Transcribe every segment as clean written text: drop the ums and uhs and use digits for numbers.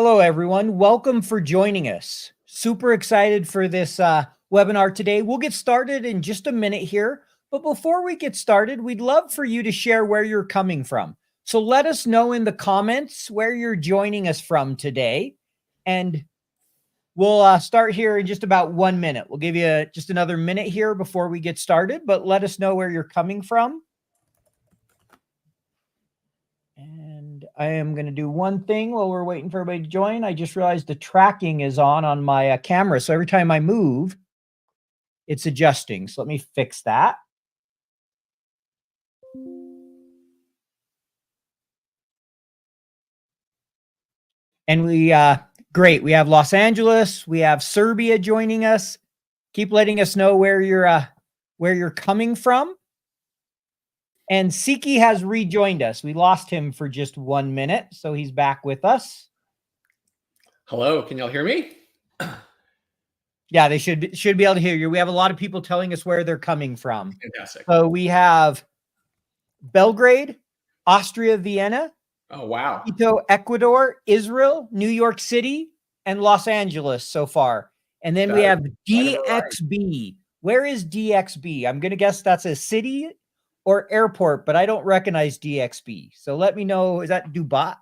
Hello, everyone. Welcome for joining us. Super excited for this webinar today. We'll get started in just a minute here. But before we get started, we'd love for you to share where you're coming from. So let us know in the comments where you're joining us from today. And we'll start here in just about 1 minute. We'll give you just another minute here before we get started, but let us know where you're coming from. And I am going to do one thing while we're waiting for everybody to join. I just realized the tracking is on my camera. So every time I move, it's adjusting. So let me fix that. And great. We have Los Angeles. We have Serbia joining us. Keep letting us know where you're coming from. And Siqi has rejoined us. We lost him for just 1 minute, so he's back with us. Hello, can y'all hear me? Yeah, they should be able to hear you. We have a lot of people telling us where they're coming from. Fantastic. So we have Belgrade, Austria, Vienna. Oh, wow. Quito, Ecuador, Israel, New York City, and Los Angeles so far. And then we have DXB. Where is DXB? I'm going to guess that's a city or airport, but I don't recognize DXB. So let me know. Is that Dubai?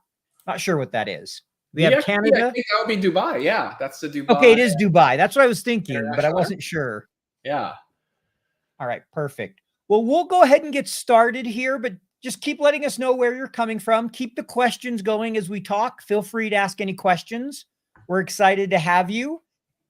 Not sure what that is. We have Canada. I think that would be Dubai. Yeah, that's the Dubai. Okay, it is Dubai. That's what I was thinking, but I wasn't sure. Yeah. All right, perfect. Well, we'll go ahead and get started here, but just keep letting us know where you're coming from. Keep the questions going as we talk. Feel free to ask any questions. We're excited to have you.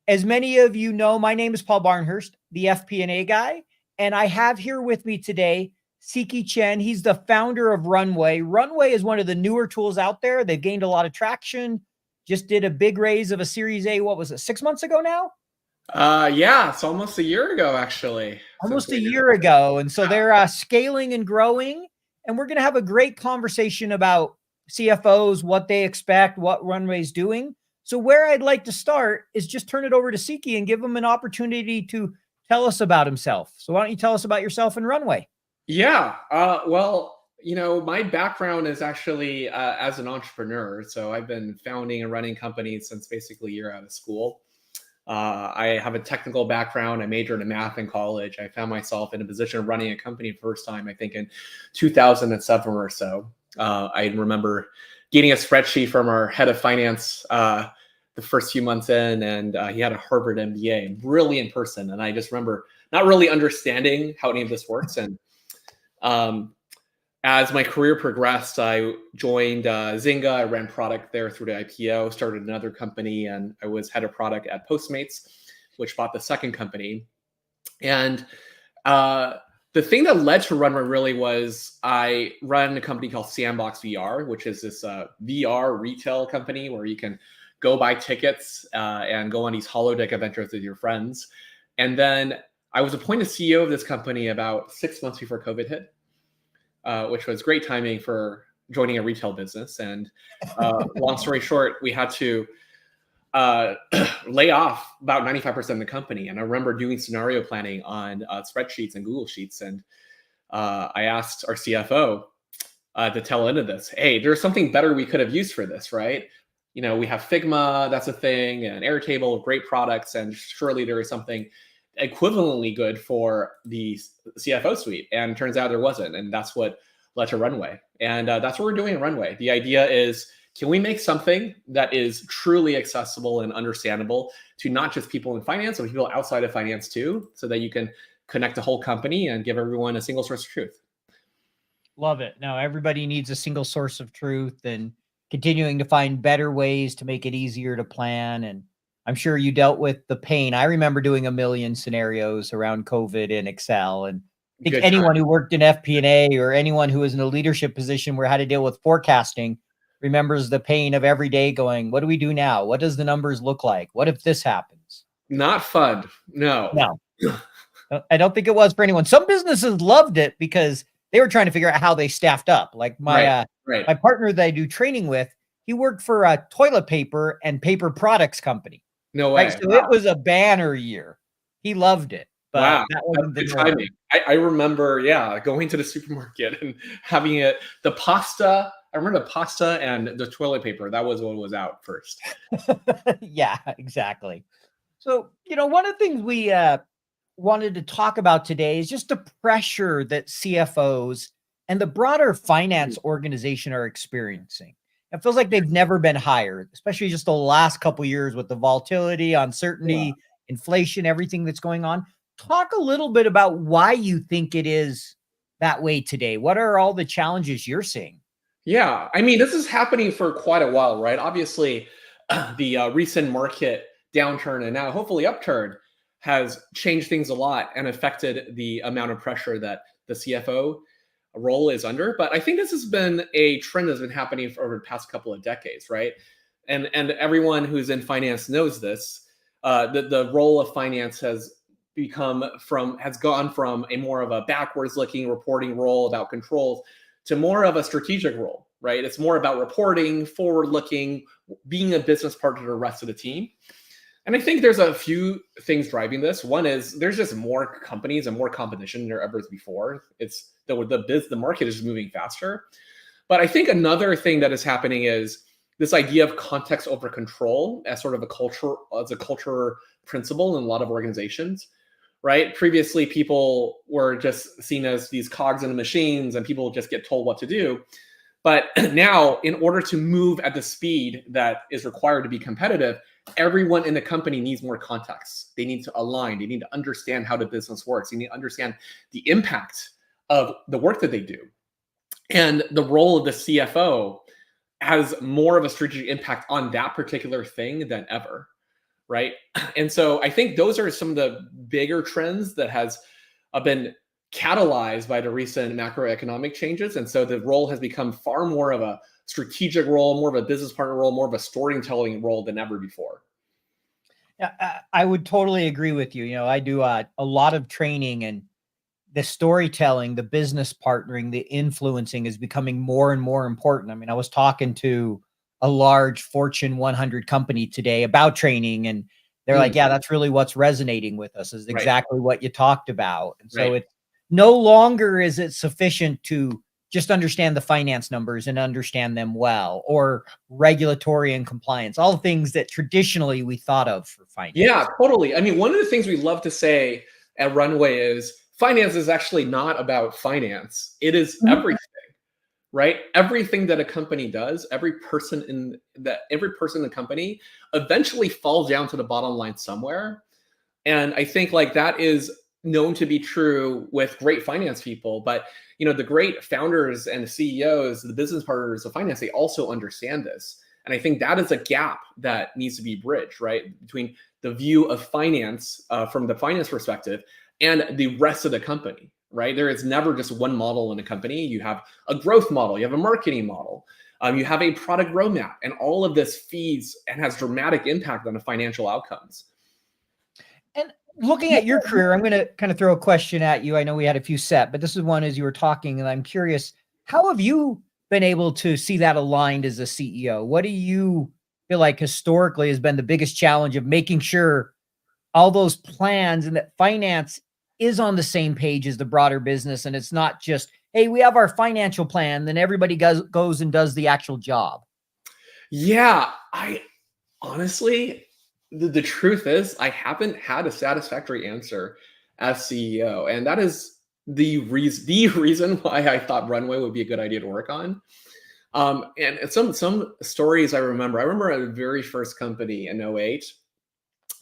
As many of you know, my name is Paul Barnhurst, the FP&A guy, and I have here with me today Siqi Chen. He's the founder of Runway. Runway is one of the newer tools out there. They've gained a lot of traction. Just did a big raise of a Series A. What was it, 6 months ago now? Yeah, it's almost a year ago, actually. Almost a year ago. And so they're scaling and growing. And we're going to have a great conversation about CFOs, what they expect, what Runway's doing. So where I'd like to start is just turn it over to Siqi and give him an opportunity to tell us about himself. So why don't you tell us about yourself and Runway? Yeah. Well, my background is actually as an entrepreneur. So I've been founding and running companies since basically a year out of school. I have a technical background. I majored in math in college. I found myself in a position of running a company first time, I think in 2007 or so. I remember getting a spreadsheet from our head of finance the first few months in, and he had a Harvard MBA, brilliant person. And I just remember not really understanding how any of this works. And as my career progressed, I joined Zynga. I ran product there through the IPO, started another company, and I was head of product at Postmates, which bought the second company. And the thing that led to Runway really was I run a company called Sandbox VR, which is this VR retail company where you can go buy tickets and go on these holodeck adventures with your friends. And then I was appointed CEO of this company about 6 months before COVID hit. Which was great timing for joining a retail business. And long story short, we had to lay off about 95% of the company. And I remember doing scenario planning on spreadsheets and Google Sheets. And I asked our CFO to tell into this, hey, there's something better we could have used for this, right? We have Figma, that's a thing, and Airtable, great products. And surely there is something equivalently good for the CFO suite, and turns out there wasn't, and that's what led to Runway. And that's what we're doing in Runway. The idea is, can we make something that is truly accessible and understandable to not just people in finance, but people outside of finance too, so that you can connect the whole company and give everyone a single source of truth? Love it. Now everybody needs a single source of truth, and continuing to find better ways to make it easier to plan. And I'm sure you dealt with the pain. I remember doing a million scenarios around COVID in Excel. And I think anyone who worked in FP&A or anyone who was in a leadership position where had to deal with forecasting remembers the pain of every day going, what do we do now? What does the numbers look like? What if this happens? Not fun. No. I don't think it was for anyone. Some businesses loved it because they were trying to figure out how they staffed up. Like my partner that I do training with, he worked for a toilet paper and paper products company. No way. Right? So it was a banner year. He loved it. But wow. That wasn't the timing. I remember, going to the supermarket and having the pasta. I remember the pasta and the toilet paper. That was what was out first. Yeah, exactly. So, one of the things we wanted to talk about today is just the pressure that CFOs and the broader finance organization are experiencing. It feels like they've never been higher, especially just the last couple of years with the volatility, Yeah. uncertainty, inflation, everything that's going on. Talk a little bit about why you think it is that way today. What are all the challenges you're seeing? Yeah, I mean, this is happening for quite a while, right? Obviously, the recent market downturn and now hopefully upturn has changed things a lot and affected the amount of pressure that the CFO role is under. But I think this has been a trend that's been happening for over the past couple of decades, right? And everyone who's in finance knows this. The role of finance has gone from a more of a backwards looking reporting role about controls to more of a strategic role, right? It's more about reporting, forward looking, being a business partner to the rest of the team. And I think there's a few things driving this. One is there's just more companies and more competition than there ever was before. It's the market is moving faster. But I think another thing that is happening is this idea of context over control as sort of a culture principle in a lot of organizations, right? Previously, people were just seen as these cogs in the machines and people just get told what to do. But now, in order to move at the speed that is required to be competitive, everyone in the company needs more context. They need to align. They need to understand how the business works. They need to understand the impact of the work that they do. And the role of the CFO has more of a strategic impact on that particular thing than ever, right? And so I think those are some of the bigger trends that has been catalyzed by the recent macroeconomic changes. And so the role has become far more of a strategic role, more of a business partner role, more of a storytelling role than ever before. Yeah, I would totally agree with you. I do a lot of training, and the storytelling, the business partnering, the influencing is becoming more and more important. I mean, I was talking to a large Fortune 100 company today about training, and they're like, yeah, that's really what's resonating with us, is Right. exactly what you talked about. And so Right. it's no longer is it sufficient to just understand the finance numbers and understand them well, or regulatory and compliance, all things that traditionally we thought of for finance. Yeah, totally. I mean, one of the things we love to say at Runway is finance is actually not about finance. It is everything, right? Everything that a company does, every person in the company eventually falls down to the bottom line somewhere. And I think like that is known to be true with great finance people, but the great founders and CEOs, the business partners of finance, they also understand this. And I think that is a gap that needs to be bridged, right? Between the view of finance from the finance perspective and the rest of the company, right? There is never just one model in a company. You have a growth model, you have a marketing model, you have a product roadmap, and all of this feeds and has dramatic impact on the financial outcomes. And looking at your career, I'm going to kind of throw a question at you. I know we had a few set, but this is one as you were talking, and I'm curious, how have you been able to see that aligned as a CEO? What do you feel like historically has been the biggest challenge of making sure all those plans and that finance is on the same page as the broader business, and it's not just, hey, we have our financial plan, then everybody goes and does the actual job? Yeah, I honestly, the truth is, I haven't had a satisfactory answer as CEO, and that is the reason why I thought Runway would be a good idea to work on. And some stories I remember. I remember at the very first company in '08.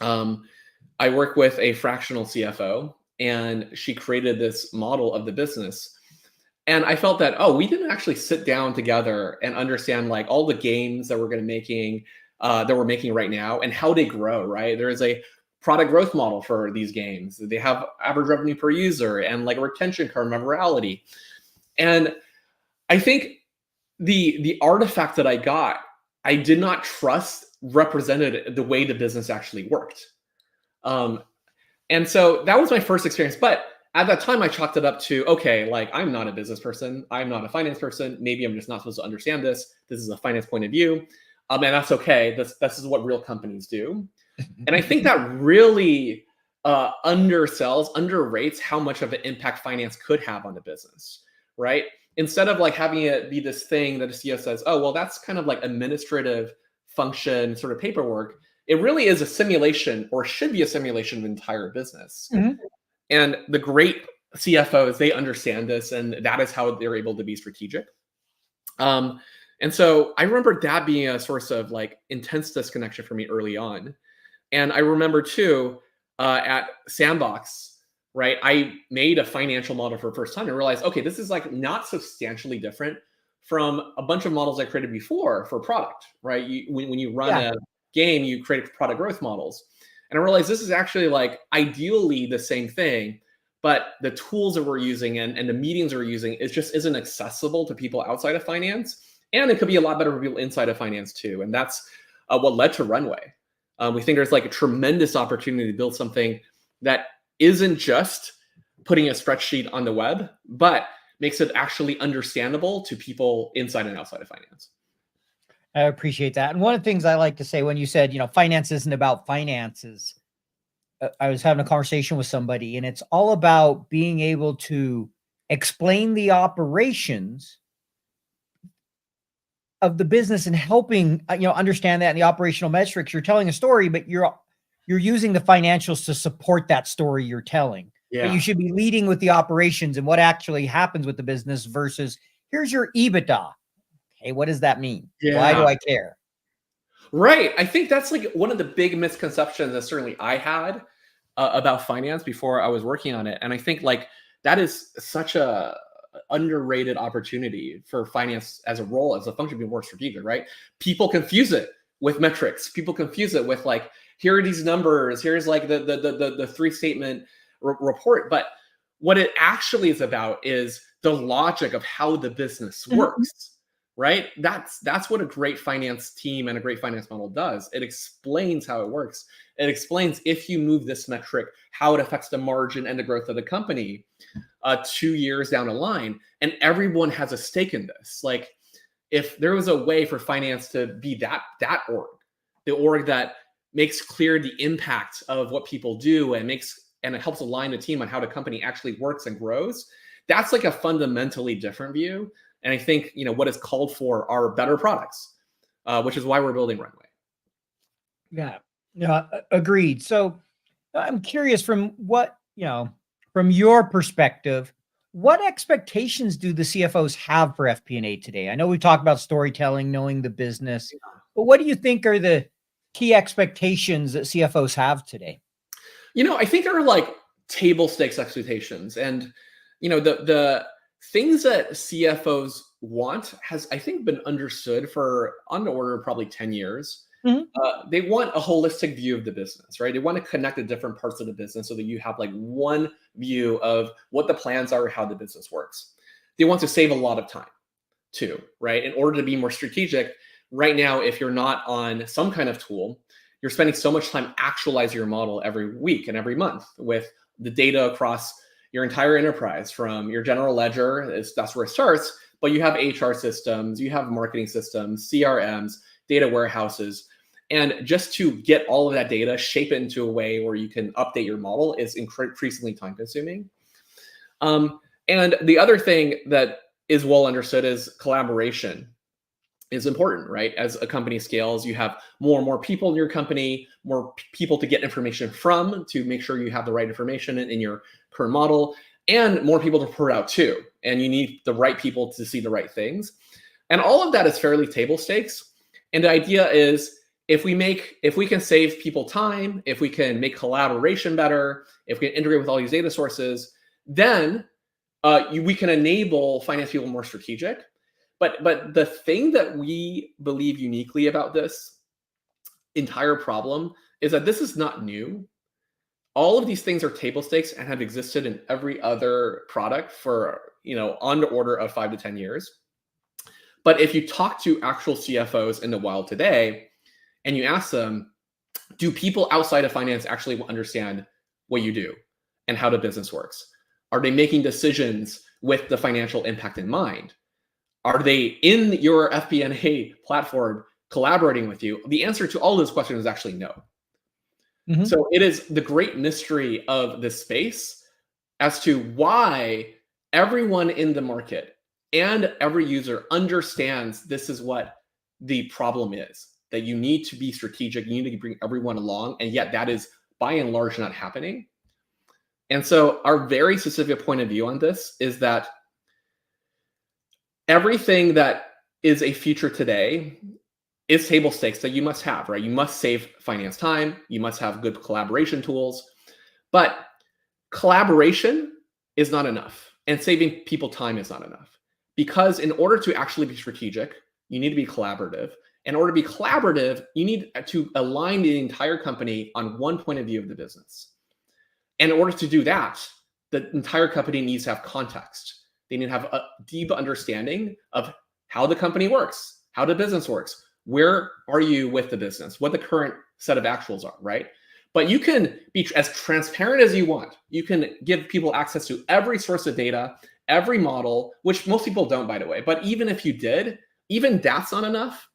I worked with a fractional CFO, and she created this model of the business. And I felt that, oh, we didn't actually sit down together and understand like all the games that we're making right now and how they grow, right? There is a product growth model for these games. They have average revenue per user and like a retention curve, virality. And I think the artifact that I got, I did not trust represented the way the business actually worked. And so that was my first experience. But at that time, I chalked it up to, okay, like I'm not a business person. I'm not a finance person. Maybe I'm just not supposed to understand this. This is a finance point of view. And that's okay. This is what real companies do. And I think that really underrates how much of an impact finance could have on the business, right? instead of like having it be this thing that a CEO says, oh, well, that's kind of like administrative function sort of paperwork, it really is a simulation, or should be a simulation of an entire business. Mhm. And the great CFOs, they understand this, and that is how they're able to be strategic. And so I remember that being a source of like intense disconnection for me early on. And I remember too, at Sandbox, right, I made a financial model for the first time and realized, okay, this is like not substantially different from a bunch of models I created before for product, right? When you run a game, you create product growth models. And I realized this is actually like ideally the same thing, but the tools that we're using and the meetings we're using, it just isn't accessible to people outside of finance. And it could be a lot better for people inside of finance too. And that's what led to Runway. We think there's like a tremendous opportunity to build something that isn't just putting a spreadsheet on the web, but makes it actually understandable to people inside and outside of finance. I appreciate that. And one of the things I like to say when you said, finance isn't about finances, I was having a conversation with somebody, and it's all about being able to explain the operations of the business and helping, understand that in the operational metrics. You're telling a story, but you're using the financials to support that story you're telling. But you should be leading with the operations and what actually happens with the business versus here's your EBITDA. Hey, what does that mean? Yeah. Why do I care? Right. I think that's like one of the big misconceptions that certainly I had about finance before I was working on it. And I think like that is such a underrated opportunity for finance as a role, as a function, being more strategic, right? People confuse it with metrics. People confuse it with like, here are these numbers. Here's like the three statement report. But what it actually is about is the logic of how the business works. Right? That's what a great finance team and a great finance model does. It explains how it works. It explains if you move this metric, how it affects the margin and the growth of the company 2 years down the line. And everyone has a stake in this. Like if there was a way for finance to be that org, the org that makes clear the impact of what people do and it helps align the team on how the company actually works and grows, that's like a fundamentally different view. And I think, what is called for are better products, which is why we're building Runway. Yeah, agreed. So I'm curious from from your perspective, what expectations do the CFOs have for FP&A today? I know we talked about storytelling, knowing the business, but what do you think are the key expectations that CFOs have today? I think there are like table stakes expectations, and, the things that CFOs want has, I think, been understood for on the order of probably 10 years. They want a holistic view of the business, right? They want to connect the different parts of the business so that you have like one view of what the plans are, how the business works. They want to save a lot of time too, right? In order to be more strategic, right now, if you're not on some kind of tool, you're spending so much time actualizing your model every week and every month with the data across your entire enterprise, from your general ledger, that's where it starts, but you have HR systems, you have marketing systems, CRMs, data warehouses. And just to get all of that data, shape it into a way where you can update your model is increasingly time consuming. And the other thing that is well understood is collaboration is important, right? As a company scales, you have more and more people in your company, more people to get information from to make sure you have the right information in your current model, and more people to report out too. And you need the right people to see the right things. And all of that is fairly table stakes. And the idea is if we can save people time, if we can make collaboration better, if we can integrate with all these data sources, then we can enable finance people more strategic. But the thing that we believe uniquely about this entire problem is that this is not new. All of these things are table stakes and have existed in every other product for, on the order of 5 to 10 years. But if you talk to actual CFOs in the wild today and you ask them, do people outside of finance actually understand what you do and how the business works? Are they making decisions with the financial impact in mind? Are they in your FP&A platform collaborating with you? The answer to all those questions is actually no. So it is the great mystery of this space as to why everyone in the market and every user understands this is what the problem is, that you need to be strategic, you need to bring everyone along, and yet that is by and large not happening. And so our very specific point of view on this is that everything that is a feature today is table stakes that you must have, right? You must save finance time, you must have good collaboration tools, but collaboration is not enough, and saving people time is not enough. Because in order to actually be strategic, you need to be collaborative. In order to be collaborative, you need to align the entire company on one point of view of the business. And in order to do that, the entire company needs to have context. They need to have a deep understanding of how the company works, how the business works, where are you with the business, what the current set of actuals are, right? But you can be as transparent as you want. You can give people access to every source of data, every model, which most people don't, by the way. But even if you did, even that's not enough,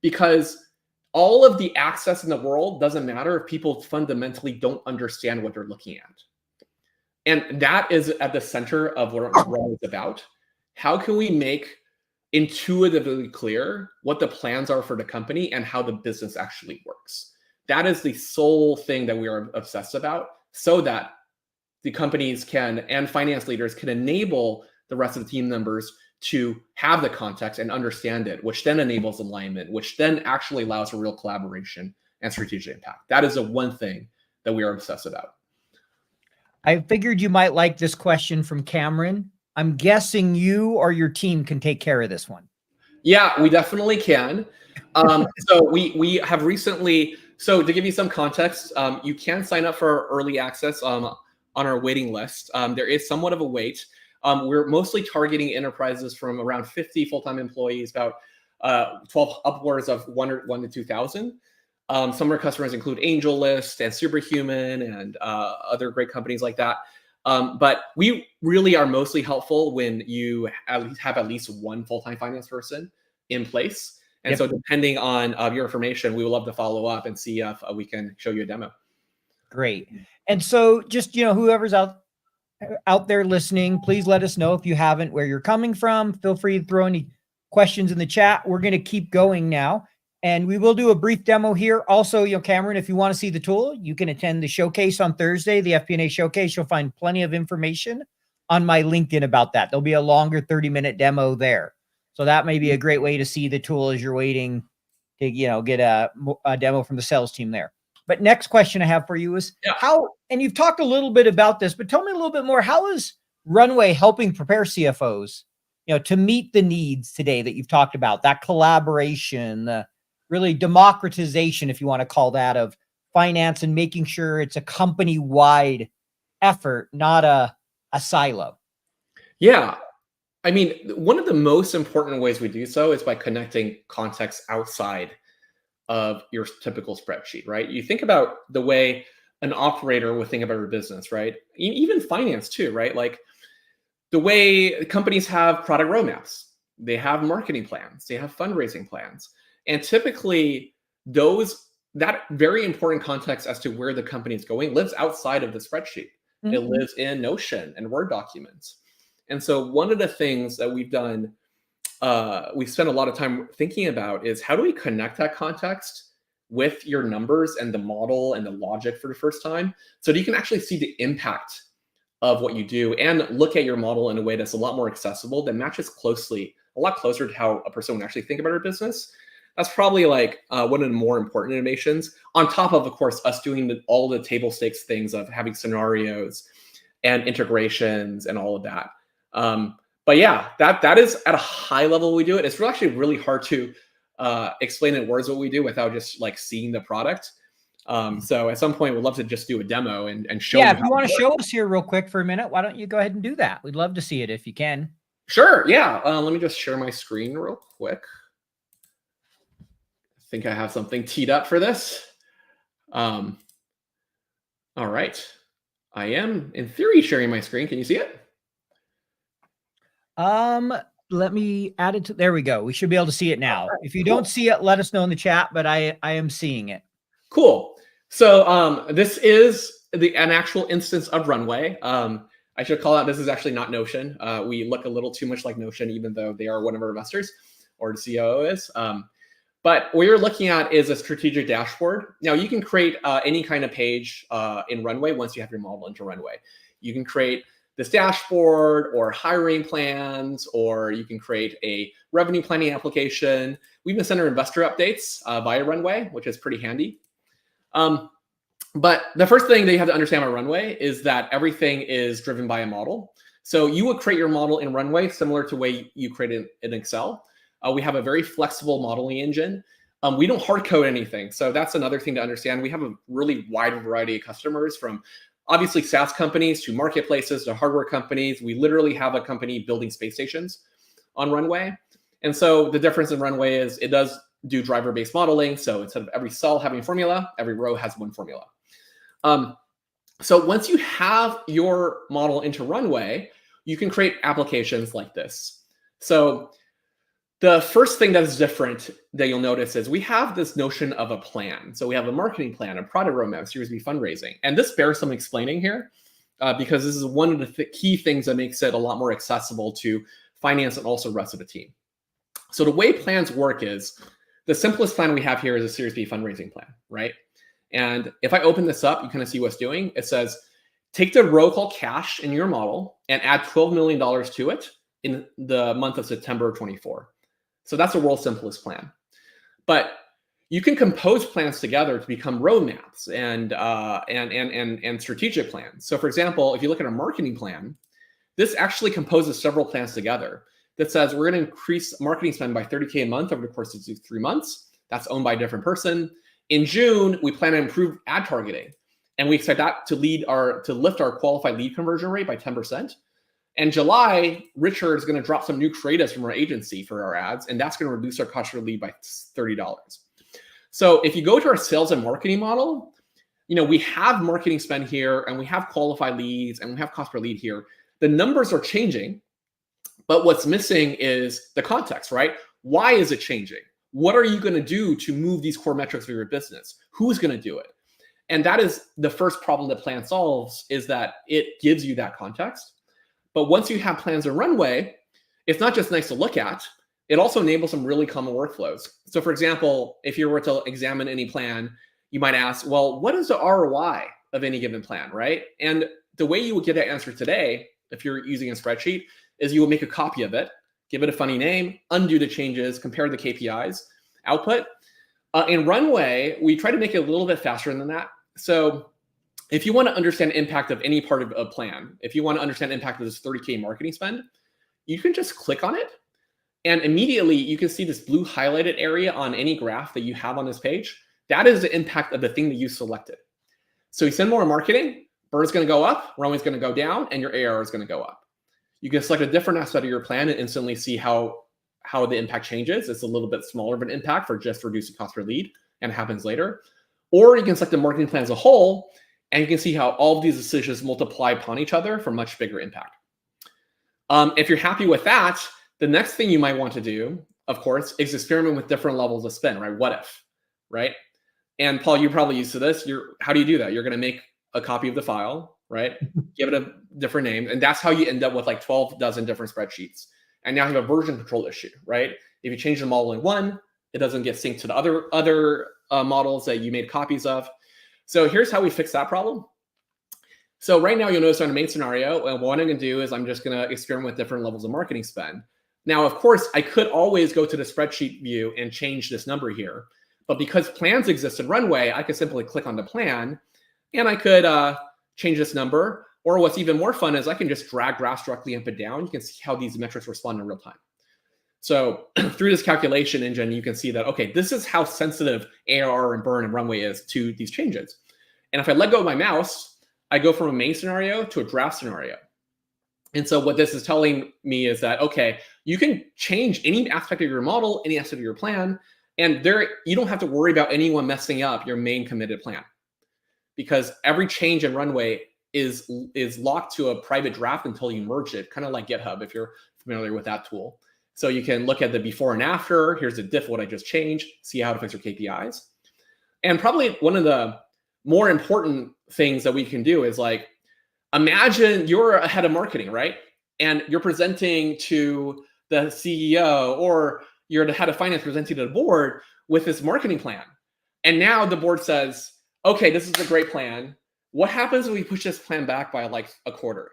because all of the access in the world doesn't matter if people fundamentally don't understand what they're looking at. And that is at the center of what Runway is about. How can we make intuitively clear what the plans are for the company and how the business actually works? That is the sole thing that we are obsessed about, so that the companies can, and finance leaders can, enable the rest of the team members to have the context and understand it, which then enables alignment, which then actually allows for real collaboration and strategic impact. That is the one thing that we are obsessed about. I figured you might like this question from Cameron. I'm guessing you or your team can take care of this one. Yeah, we definitely can. So we have recently, so to give you some context, you can sign up for early access on our waiting list. There is somewhat of a wait. We're mostly targeting enterprises from around 50 full-time employees, about 12 upwards of 1 to 2,000. Some of our customers include AngelList and Superhuman and other great companies like that. But we really are mostly helpful when you have at least one full-time finance person in place. And so depending on your information, we would love to follow up and see if we can show you a demo. Great. And so just, whoever's out there listening, please let us know if you haven't, where you're coming from. Feel free to throw any questions in the chat. We're going to keep going now. And we will do a brief demo here. Also, Cameron, if you want to see the tool, you can attend the showcase on Thursday, the FP&A showcase. You'll find plenty of information on my LinkedIn about that. There'll be a longer 30-minute demo there. So that may be a great way to see the tool as you're waiting to, get a demo from the sales team there. But next question I have for you is how, and you've talked a little bit about this, but tell me a little bit more. How is Runway helping prepare CFOs, to meet the needs today that you've talked about, that collaboration, the really democratization, if you want to call that, of finance, and making sure it's a company-wide effort, not a silo? Yeah. I mean, one of the most important ways we do so is by connecting context outside of your typical spreadsheet, right? You think about the way an operator would think about your business, right? Even finance too, right? Like the way companies have product roadmaps, they have marketing plans, they have fundraising plans. And typically that very important context as to where the company is going lives outside of the spreadsheet. Mm-hmm. It lives in Notion and Word documents. And so one of the things that we've done, we've spent a lot of time thinking about is how do we connect that context with your numbers and the model and the logic for the first time, so that you can actually see the impact of what you do and look at your model in a way that's a lot more accessible, that matches a lot closer to how a person would actually think about our business. That's probably like one of the more important innovations, on top of course, us doing all the table stakes things of having scenarios and integrations and all of that. But yeah, that is at a high level we do it. It's actually really hard to explain in words what we do without just like seeing the product. So at some point, we'd love to just do a demo and show. Yeah, if you want to show us here real quick for a minute, why don't you go ahead and do that? We'd love to see it if you can. Sure. Yeah. Let me just share my screen real quick. I think I have something teed up for this. All right. I am, in theory, sharing my screen. Can you see it? Let me add it to, there we go. We should be able to see it now. If you don't see it, let us know in the chat, but I am seeing it. Cool. So this is an actual instance of Runway. I should call out, this is actually not Notion. We look a little too much like Notion, even though they are one of our investors, or the COO is. But what you're looking at is a strategic dashboard. Now you can create any kind of page in Runway once you have your model into Runway. You can create this dashboard or hiring plans, or you can create a revenue planning application. We even send our investor updates via Runway, which is pretty handy. But the first thing that you have to understand about Runway is that everything is driven by a model. So you would create your model in Runway similar to the way you create it in Excel. We have a very flexible modeling engine. We don't hard code anything. So that's another thing to understand. We have a really wide variety of customers, from obviously SaaS companies to marketplaces to hardware companies. We literally have a company building space stations on Runway. And so the difference in Runway is it does do driver-based modeling. So instead of every cell having a formula, every row has one formula. So once you have your model into Runway, you can create applications like this. So the first thing that is different that you'll notice is we have this notion of a plan. So we have a marketing plan, a product roadmap, Series B fundraising. And this bears some explaining here because this is one of the key things that makes it a lot more accessible to finance and also the rest of the team. So the way plans work is the simplest plan we have here is a Series B fundraising plan, right? And if I open this up, you kind of see what's doing. It says, take the row called cash in your model and add $12 million to it in the month of September 24. So that's the world's simplest plan. But you can compose plans together to become roadmaps and strategic plans. So for example, if you look at a marketing plan, this actually composes several plans together that says we're going to increase marketing spend by $30K a month over the course of 3 months. That's owned by a different person. In June, we plan to improve ad targeting, and we expect that to lift our qualified lead conversion rate by 10%. And July, Richard is going to drop some new creatives from our agency for our ads, and that's going to reduce our cost per lead by $30. So if you go to our sales and marketing model, we have marketing spend here, and we have qualified leads, and we have cost per lead here. The numbers are changing, but what's missing is the context, right? Why is it changing? What are you going to do to move these core metrics for your business? Who's going to do it? And that is the first problem that plan solves, is that it gives you that context. But once you have plans in Runway, it's not just nice to look at, it also enables some really common workflows. So for example, if you were to examine any plan, you might ask, well, what is the ROI of any given plan, right? And the way you would get that answer today, if you're using a spreadsheet, is you will make a copy of it, give it a funny name, undo the changes, compare the KPIs, output. In Runway, we try to make it a little bit faster than that. So if you want to understand impact of any part of a plan, if you want to understand impact of this $30K marketing spend, you can just click on it. And immediately you can see this blue highlighted area on any graph that you have on this page. That is the impact of the thing that you selected. So you send more marketing, burn is going to go up, Runway is going to go down, and your ARR is going to go up. You can select a different aspect of your plan and instantly see how the impact changes. It's a little bit smaller of an impact for just reducing cost per lead, and it happens later. Or you can select the marketing plan as a whole, and you can see how all of these decisions multiply upon each other for much bigger impact. If you're happy with that, the next thing you might want to do, of course, is experiment with different levels of spend, right? What if, right? And Paul, you're probably used to this. How do you do that? You're going to make a copy of the file, right? Give it a different name. And that's how you end up with like 12 dozen different spreadsheets. And now you have a version control issue, right? If you change the model in one, it doesn't get synced to the other models that you made copies of. So here's how we fix that problem. So right now you'll notice on the main scenario, what I'm going to do is I'm just going to experiment with different levels of marketing spend. Now, of course, I could always go to the spreadsheet view and change this number here. But because plans exist in Runway, I could simply click on the plan and I could change this number. Or what's even more fun is I can just drag graphs directly up and down. You can see how these metrics respond in real time. So through this calculation engine, you can see that, okay, this is how sensitive ARR and burn and Runway is to these changes. And if I let go of my mouse, I go from a main scenario to a draft scenario. And so what this is telling me is that, okay, you can change any aspect of your model, any aspect of your plan, and you don't have to worry about anyone messing up your main committed plan, because every change in Runway is locked to a private draft until you merge it, kind of like GitHub, if you're familiar with that tool. So you can look at the before and after. Here's a diff of what I just changed, see how it affects your KPIs. And probably one of the more important things that we can do is like, imagine you're a head of marketing, right? And you're presenting to the CEO, or you're the head of finance presenting to the board with this marketing plan. And now the board says, okay, this is a great plan. What happens when we push this plan back by like a quarter?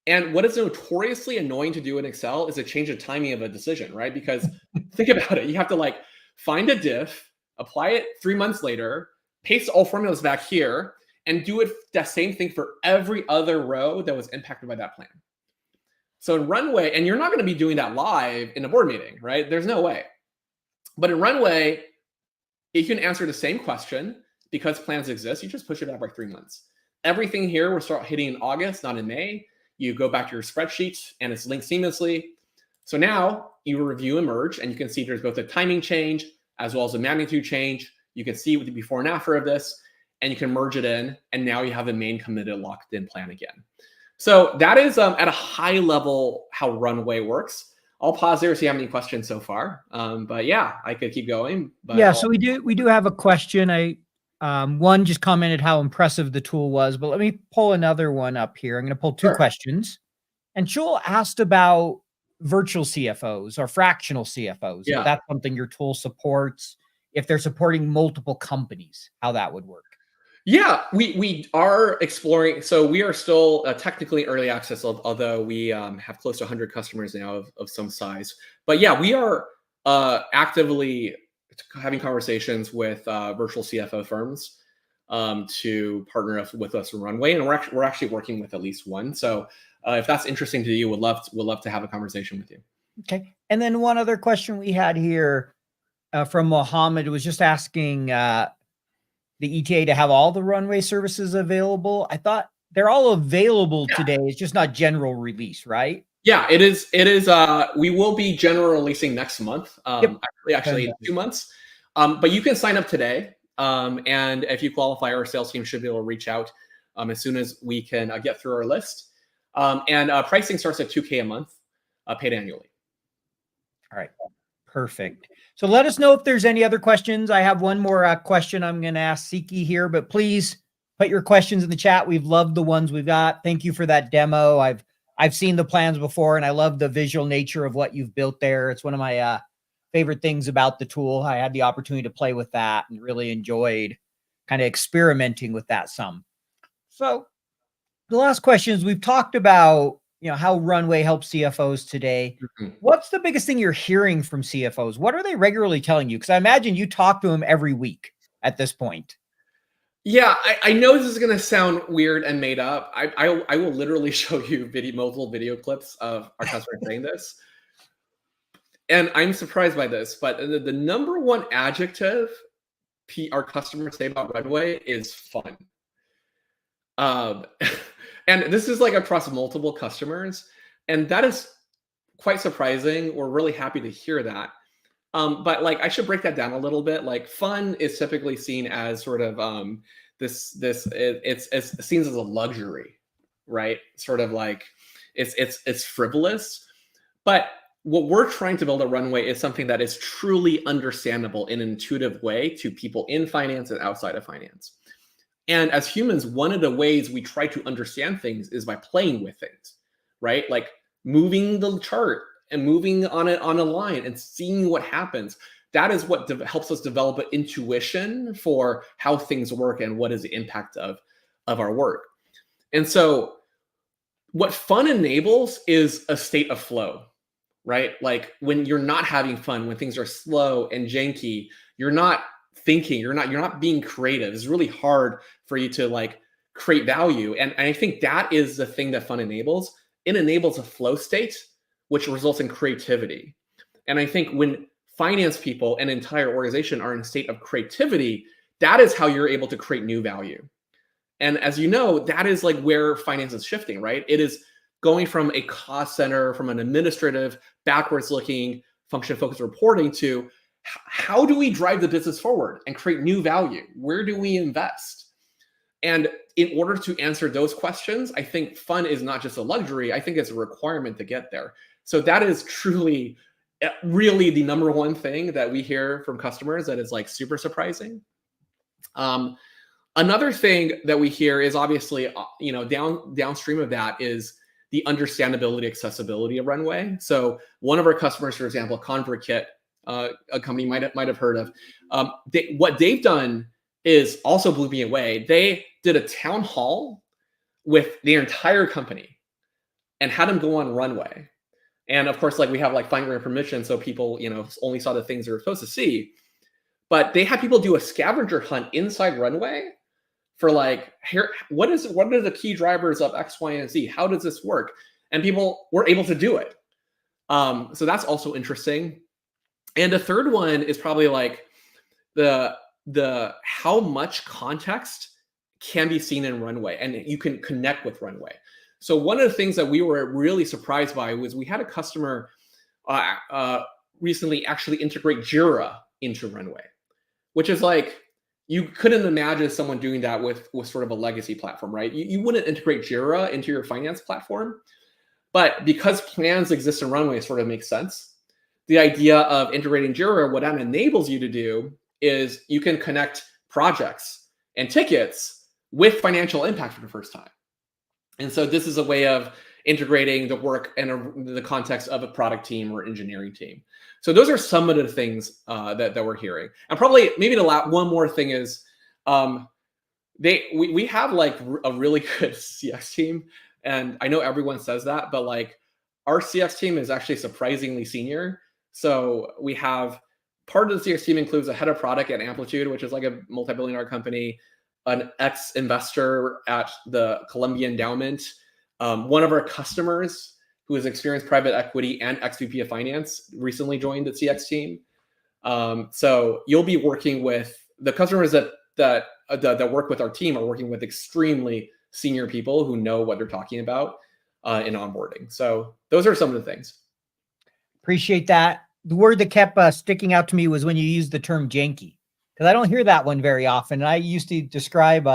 And what is notoriously annoying to do in Excel is to change the timing of a decision, right? Because think about it. You have to like find a diff, apply it 3 months later, paste all formulas back here, and do it that same thing for every other row that was impacted by that plan. So in Runway, and you're not going to be doing that live in a board meeting, right? There's no way. But in Runway, you can answer the same question because plans exist. You just push it back by 3 months. Everything here will start hitting in August, not in May. You go back to your spreadsheet and it's linked seamlessly. So now you review and merge, and you can see there's both a timing change as well as a magnitude change. You can see with the before and after of this, and you can merge it in. And now you have the main committed locked in plan again. So that is at a high level how Runway works. I'll pause there see how many questions so far. But yeah, I could keep going. But yeah, so we do have a question. One just commented how impressive the tool was, but let me pull another one up here. I'm going to pull two questions. And Joel asked about virtual CFOs or fractional CFOs. Yeah. If that's something your tool supports, if they're supporting multiple companies, how that would work. Yeah, we are exploring. So we are still technically early access, although we have close to 100 customers now of some size. But yeah, we are actively having conversations with virtual CFO firms to partner with us in Runway, and we're actually working with at least one. So if that's interesting to you, we'd love to have a conversation with you. Okay, and then one other question we had here from Mohammed was just asking the ETA to have all the Runway services available. I thought they're all available today. It's just not general release, right? Yeah, it is. We will be general releasing next month. Actually in 2 months. But you can sign up today. And if you qualify, our sales team should be able to reach out as soon as we can get through our list. And pricing starts at $2,000 a month, paid annually. All right. Perfect. So let us know if there's any other questions. I have one more question I'm going to ask Siqi here, but please put your questions in the chat. We've loved the ones we've got. Thank you for that demo. I've seen the plans before, and I love the visual nature of what you've built there. It's one of my favorite things about the tool. I had the opportunity to play with that and really enjoyed kind of experimenting with that some. So the last question is, we've talked about how Runway helps CFOs today. Mm-hmm. What's the biggest thing you're hearing from CFOs? What are they regularly telling you? Because I imagine you talk to them every week at this point. Yeah, I know this is going to sound weird and made up. I will literally show you multiple video clips of our customers saying this. And I'm surprised by this, but the number one adjective our customers say about Runway is fun. And this is like across multiple customers, and that is quite surprising. We're really happy to hear that. But like, I should break that down a little bit. Like, fun is typically seen as sort of it's seen as a luxury, right? Sort of like it's frivolous. But what we're trying to build at Runway is something that is truly understandable in an intuitive way to people in finance and outside of finance. And as humans, one of the ways we try to understand things is by playing with things, right? Like moving the chart and moving on a line and seeing what happens. That is what helps us develop an intuition for how things work and what is the impact of our work. And so what fun enables is a state of flow, right? Like when you're not having fun, when things are slow and janky, you're not thinking, you're not being creative. It's really hard for you to like create value. And I think that is the thing that fun enables. It enables a flow state, which results in creativity. And I think when finance people and entire organization are in a state of creativity, that is how you're able to create new value. And as you know, that is like where finance is shifting, right? It is going from a cost center, from an administrative, backwards looking, function focused reporting to how do we drive the business forward and create new value? Where do we invest? And in order to answer those questions, I think fun is not just a luxury. I think it's a requirement to get there. So that is truly, really the number one thing that we hear from customers that is like super surprising. Another thing that we hear is obviously, downstream of that is the understandability, accessibility of Runway. So one of our customers, for example, ConvertKit, a company you might have heard of, what they've done is also blew me away. They did a town hall with the entire company and had them go on Runway. And of course, like we have like fine grained permission, so people, only saw the things they were supposed to see. But they had people do a scavenger hunt inside Runway for like, here, what are the key drivers of X, Y, and Z? How does this work? And people were able to do it. So that's also interesting. And the third one is probably like the how much context can be seen in Runway, and you can connect with Runway. So one of the things that we were really surprised by was we had a customer recently actually integrate Jira into Runway, which is like, you couldn't imagine someone doing that with sort of a legacy platform, right? You wouldn't integrate Jira into your finance platform, but because plans exist in Runway, it sort of makes sense. The idea of integrating Jira, what that enables you to do is you can connect projects and tickets with financial impact for the first time. And so this is a way of integrating the work and the context of a product team or engineering team. So those are some of the things that we're hearing. And probably maybe one more thing is we have like a really good CX team. And I know everyone says that, but like our CX team is actually surprisingly senior. So we have part of the CX team includes a head of product at Amplitude, which is like a multi-billion-dollar company, an ex-investor at the Columbia Endowment, one of our customers who has experienced private equity and ex-VP of finance recently joined the CX team. So you'll be working with the customers that work with our team are working with extremely senior people who know what they're talking about in onboarding. So those are some of the things. Appreciate that. The word that kept sticking out to me was when you used the term janky, because I don't hear that one very often. I used to describe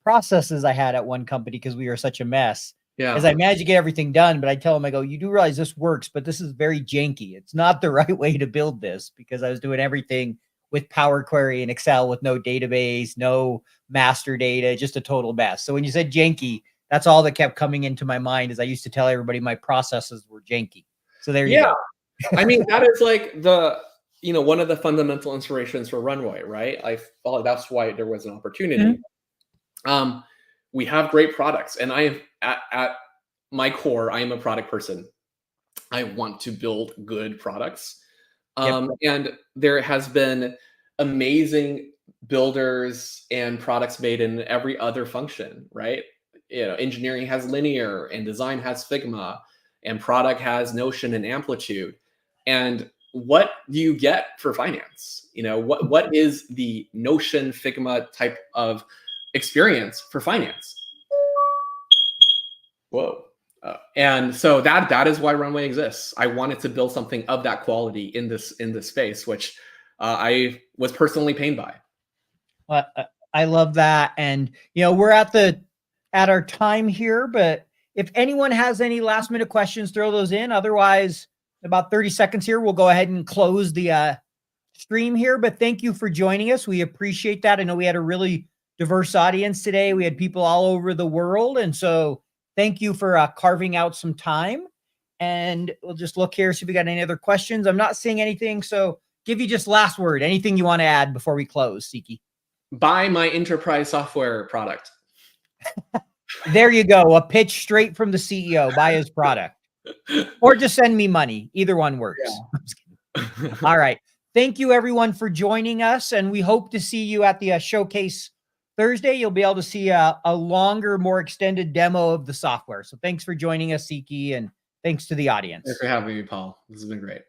processes I had at one company because we were such a mess. Yeah. As I managed to get everything done, but I tell them, I go, you do realize this works, but this is very janky. It's not the right way to build this, because I was doing everything with Power Query and Excel with no database, no master data, just a total mess. So when you said janky, that's all that kept coming into my mind, is I used to tell everybody my processes were janky. So there you go. I mean, that is like one of the fundamental inspirations for Runway, right? I thought that's why there was an opportunity. Mm-hmm. We have great products, and I am at my core, I am a product person. I want to build good products. And there has been amazing builders and products made in every other function, right? Engineering has Linear, and design has Figma, and product has Notion and Amplitude. And what do you get for finance? What is the Notion, Figma type of experience for finance? Whoa. And so that is why Runway exists. I wanted to build something of that quality in this space, which I was personally pained by. Well, I love that. And, we're at our time here, but if anyone has any last minute questions, throw those in. Otherwise, about 30 seconds here, we'll go ahead and close the stream here. But thank you for joining us. We appreciate that. I know we had a really diverse audience today. We had people all over the world. And so thank you for carving out some time. And we'll just look here, see if we got any other questions. I'm not seeing anything. So give you just last word. Anything you want to add before we close, Siqi? Buy my enterprise software product. There you go. A pitch straight from the CEO. Buy his product. Or just send me money. Either one works. Yeah. All right. Thank you, everyone, for joining us. And we hope to see you at the showcase Thursday. You'll be able to see a longer, more extended demo of the software. So thanks for joining us, Siqi, and thanks to the audience. Thanks for having me, Paul. This has been great.